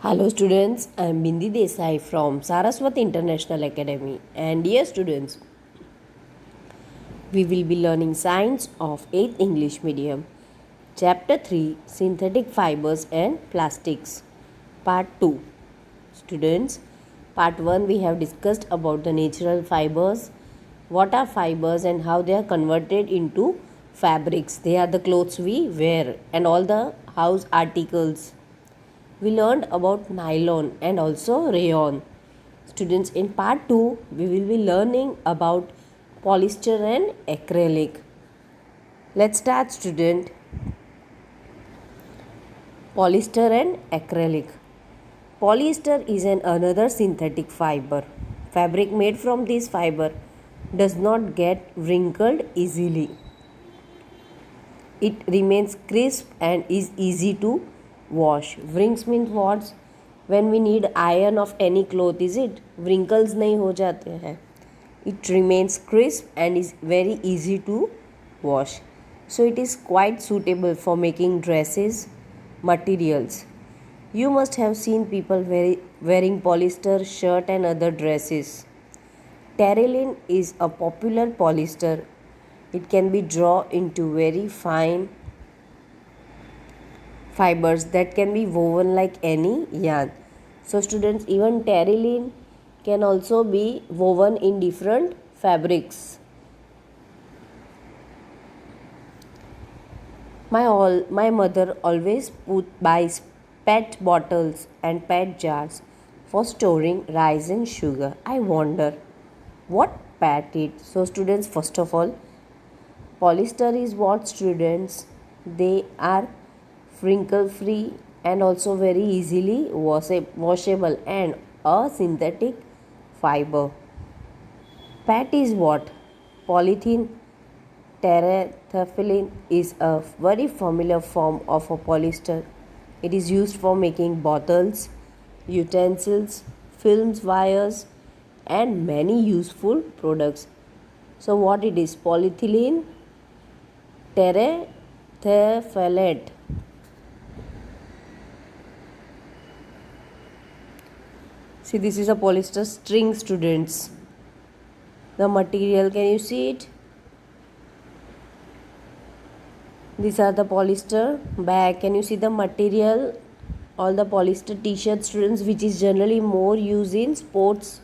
Hello students, I am Bindi Desai from Saraswati International Academy, and dear students, we will be learning Science of 8th English Medium, Chapter 3, Synthetic Fibers and Plastics, Part 2. Students, Part 1 we have discussed about the natural fibers, what are fibers and how they are converted into fabrics. They are the clothes we wear and all the house articles. We learned about nylon and also rayon. Students, in part 2, we will be learning about polyester and acrylic. Let's start, student. Polyester and acrylic. Polyester is another synthetic fiber. Fabric made from this fiber does not get wrinkled easily. It remains crisp and is easy to wash. Wrinkles means what? When we need iron of any cloth, is it? Wrinkles नहीं हो जाते हैं. It remains crisp and is very easy to wash. So it is quite suitable for making dresses, materials. You must have seen people wearing polyester shirt and other dresses. Terylene is a popular polyester. It can be drawn into very fine fibers that can be woven like any yarn. So students, even terylene can also be woven in different fabrics. My mother always buys PET bottles and PET jars for storing rice and sugar. I wonder what PET is. So students, first of all, polyester is what, students? They are wrinkle free and also very easily washable and a synthetic fiber. PET is what? Polythene terephthalate is a very familiar form of a polyester. It is used for making bottles, utensils, films, wires, and many useful products. So, what it is? Polyethylene terephthalate. See, this is a polyester string, students. The material, can you see it? These are the polyester bag. Can you see the material? All the polyester t-shirt, students, which is generally more used in sports.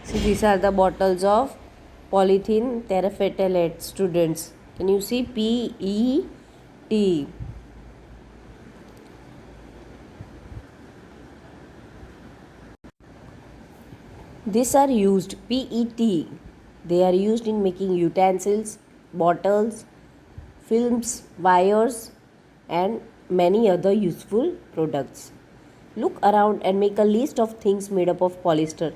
See, these are the bottles of polythene terephthalate, students. Can you see PET? These are used PET. They are used in making utensils, bottles, films, wires, and many other useful products. Look around and make a list of things made up of polyester.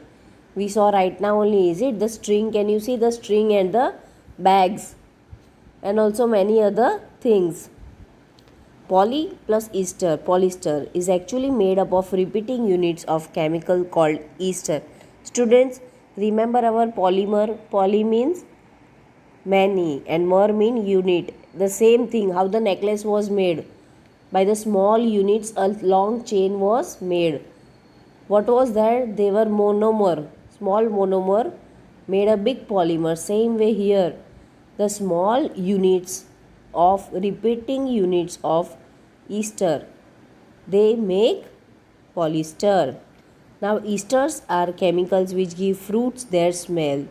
We saw right now only, is it the string? Can you see the string and the bags? And also many other things. Poly plus ester, polyester, is actually made up of repeating units of chemical called ester. Students, remember our polymer. Poly means many and mer mean unit. The same thing, how the necklace was made. By the small units, a long chain was made. What was that? They were monomer. Small monomer made a big polymer. Same way here. The small units of repeating units of ester, they make polyester. Now esters are chemicals which give fruits their smell.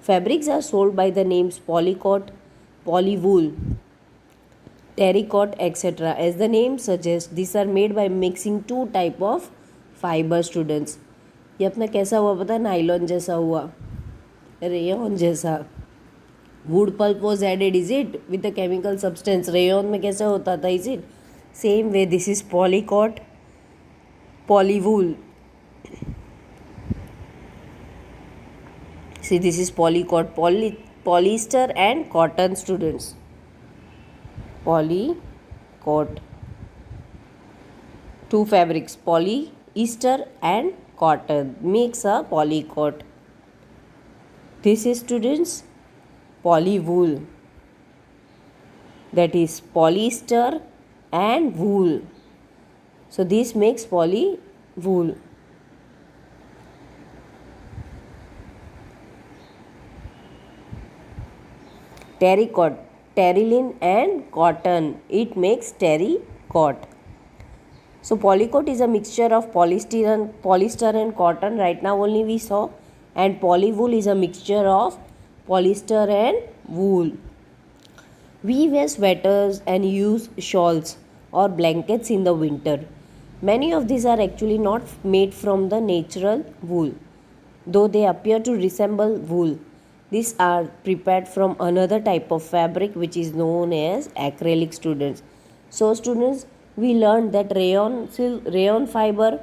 Fabrics are sold by the names polycot, polywool, terrycot, etc. As the name suggests, these are made by mixing two type of fiber, students. ये अपना कैसा हुआ पता है? Nylon जैसा हुआ, rayon जैसा. Wood pulp was added, is it, with the chemical substance. Rayon में कैसा होता था? Is it same way. This is polycot, polywool. See, this is polycot, polyester and cotton, students. Polycot. Two fabrics, polyester and cotton, makes a polycot. This is, students, polywool. that is polyester and wool. So this makes poly wool. Terracotta, terylene and cotton. It makes terracotta. So polycoat is a mixture of polyester and cotton. Right now only we saw. And polywool is a mixture of polyester and wool. We wear sweaters and use shawls or blankets in the winter. Many of these are actually not made from the natural wool, though they appear to resemble wool. These are prepared from another type of fabric which is known as acrylic, students. So students, we learned that rayon fiber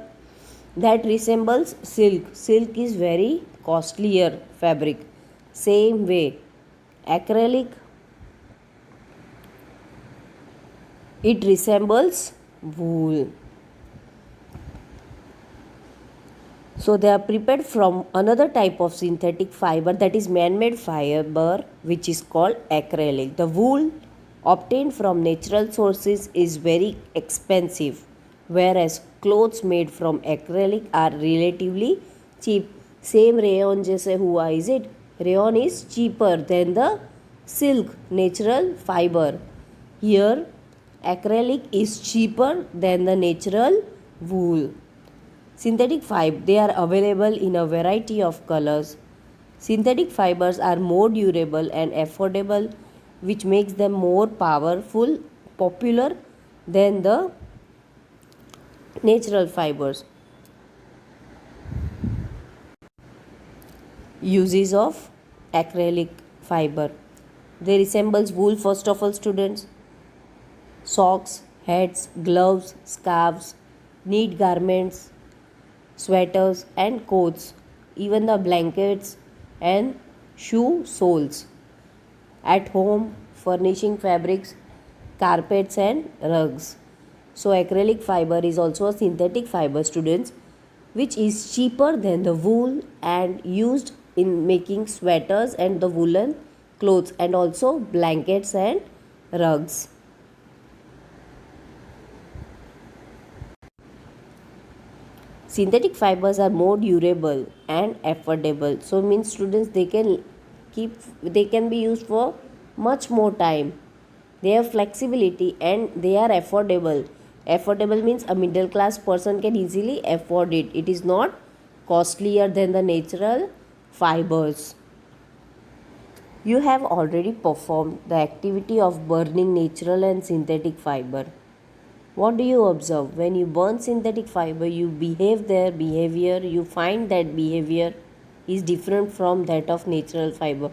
that resembles silk. Silk is very costlier fabric. Same way, acrylic, it resembles wool. So they are prepared from another type of synthetic fiber, that is man-made fiber, which is called acrylic. The wool obtained from natural sources is very expensive, whereas clothes made from acrylic are relatively cheap. Same rayon जैसे हुआ, is it? Rayon is cheaper than the silk natural fiber. Here acrylic is cheaper than the natural wool. Synthetic fibers, they are available in a variety of colors. Synthetic fibers are more durable and affordable, which makes them more popular than the natural fibers. Uses of acrylic fiber. They resembles wool, first of all, students. Socks, hats, gloves, scarves, knit garments, sweaters and coats, even the blankets and shoe soles. At home, furnishing fabrics, carpets and rugs. So acrylic fiber is also a synthetic fiber, students, which is cheaper than the wool and used in making sweaters and the woolen clothes and also blankets and rugs. Synthetic fibers are more durable and affordable. So means students, they can be used for much more time. They have flexibility and they are affordable. Affordable means a middle class person can easily afford it. It is not costlier than the natural fibers. You have already performed the activity of burning natural and synthetic fiber. What do you observe? When you burn synthetic fiber, you you find that behavior is different from that of natural fiber.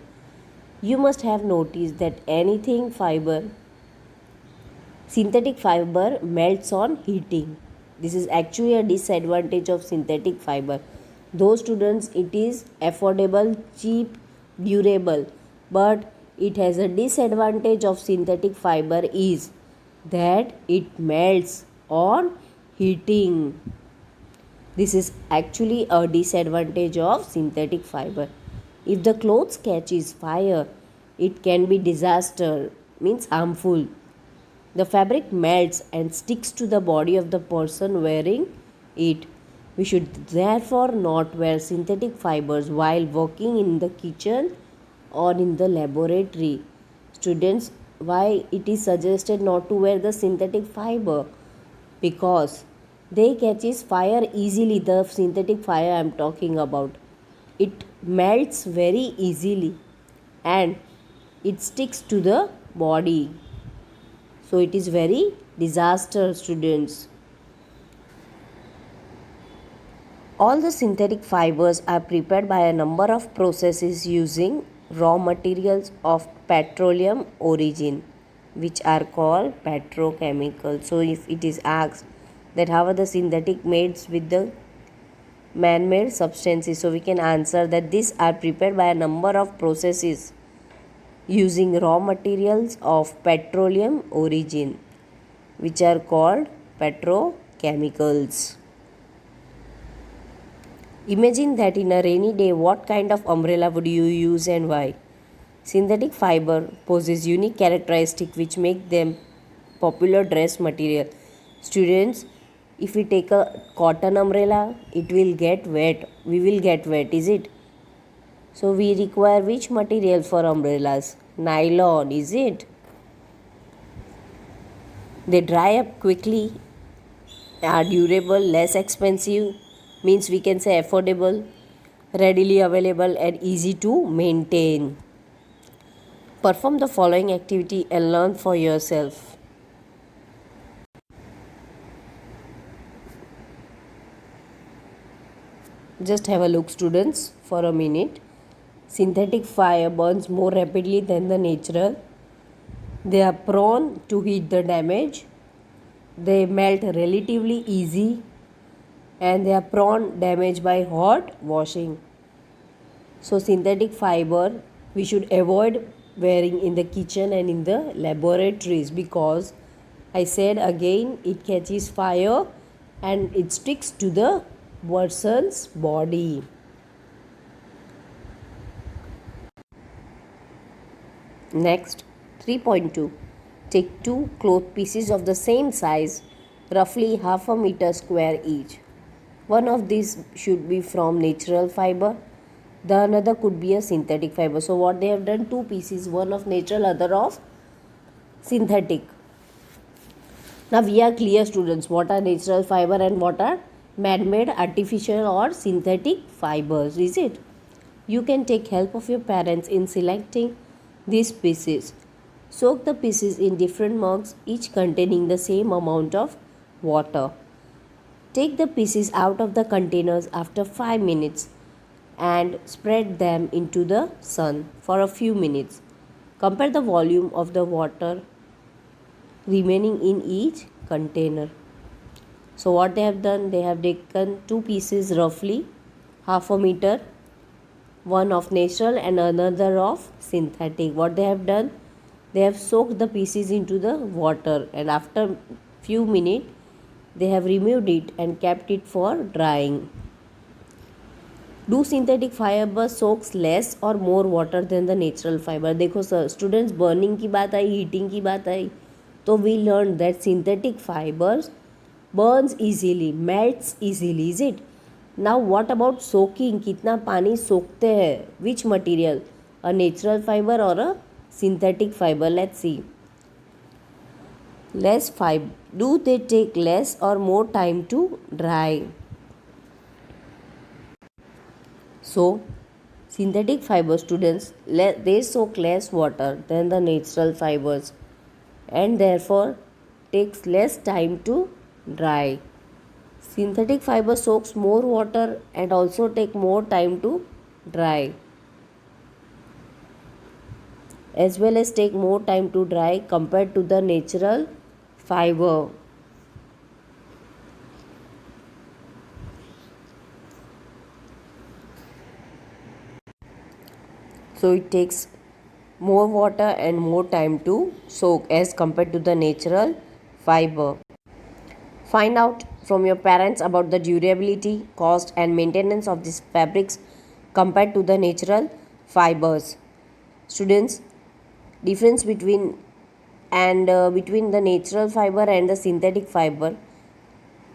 You must have noticed that synthetic fiber melts on heating. This is actually a disadvantage of synthetic fiber. Those students, it is affordable, cheap, durable, but it has a disadvantage of synthetic fiber is that it melts on heating. This is actually a disadvantage of synthetic fiber. If the clothes catches fire, it can be disaster, means harmful. The fabric melts and sticks to the body of the person wearing it. We should therefore not wear synthetic fibers while working in the kitchen or in the laboratory. Students, why it is suggested not to wear the synthetic fiber? Because they catches fire easily. The synthetic fire I am talking about, it melts very easily and it sticks to the body. So it is very disaster, students. All the synthetic fibers are prepared by a number of processes using raw materials of petroleum origin, which are called petrochemicals. So if it is asked that how are the synthetic made with the man-made substances, so we can answer that these are prepared by a number of processes using raw materials of petroleum origin, which are called petrochemicals. Imagine that in a rainy day, what kind of umbrella would you use and why? Synthetic fiber possess unique characteristics which make them popular dress material. Students, if we take a cotton umbrella, it will get wet. We will get wet, is it? So we require which material for umbrellas? Nylon, is it? They dry up quickly, are durable, less expensive, means we can say affordable, readily available and easy to maintain. Perform the following activity and learn for yourself. Just have a look, students, for a minute. Synthetic fire burns more rapidly than the natural. They are prone to heat the damage. They melt relatively easy and they are prone damage by hot washing. So synthetic fiber we should avoid wearing in the kitchen and in the laboratories, because I said again, it catches fire and it sticks to the person's body. Next, 3.2. Take two cloth pieces of the same size, roughly half a meter square each. One of these should be from natural fiber, the another could be a synthetic fiber. So what they have done, two pieces, one of natural, other of synthetic. Now we are clear, students, what are natural fiber and what are man-made, artificial or synthetic fibers, is it? You can take help of your parents in selecting these pieces. Soak the pieces in different mugs, each containing the same amount of water. Take the pieces out of the containers after 5 minutes and spread them into the sun for a few minutes. Compare the volume of the water remaining in each container. So what they have done, they have taken two pieces roughly half a meter, one of natural and another of synthetic. What they have done, they have soaked the pieces into the water and after few minutes they have removed it and kept it for drying. Do synthetic fiber soaks less or more water than the natural fiber? देखो sir, students burning की बात आई, heating की बात आई, तो we learn that synthetic fibres burns easily, melts easily, is it? Now what about soaking? कितना पानी सोखते हैं? Which material? A natural fiber or a synthetic fiber? Let's see. Less fiber. Do they take less or more time to dry? So synthetic fiber, students, they soak less water than the natural fibers and therefore takes less time to dry. Synthetic fiber soaks more water and also take more time to dry, as well as take more time to dry compared to the natural fiber. So it takes more water and more time to soak as compared to the natural fiber. Find out from your parents about the durability, cost and maintenance of these fabrics compared to the natural fibers. Students, difference between the natural fiber and the synthetic fiber,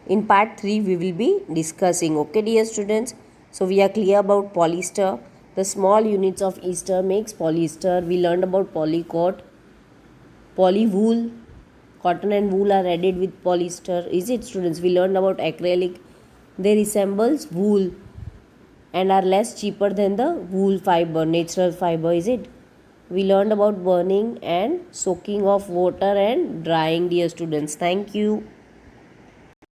in part 3 we will be discussing. Okay dear students, so we are clear about polyester. The small units of ester makes polyester. We learned about polycot, polywool. Cotton and wool are added with polyester, is it, students? We learned about acrylic. They resembles wool and are less cheaper than the wool fiber, natural fiber, is it? We learned about burning and soaking of water and drying, dear students. Thank you.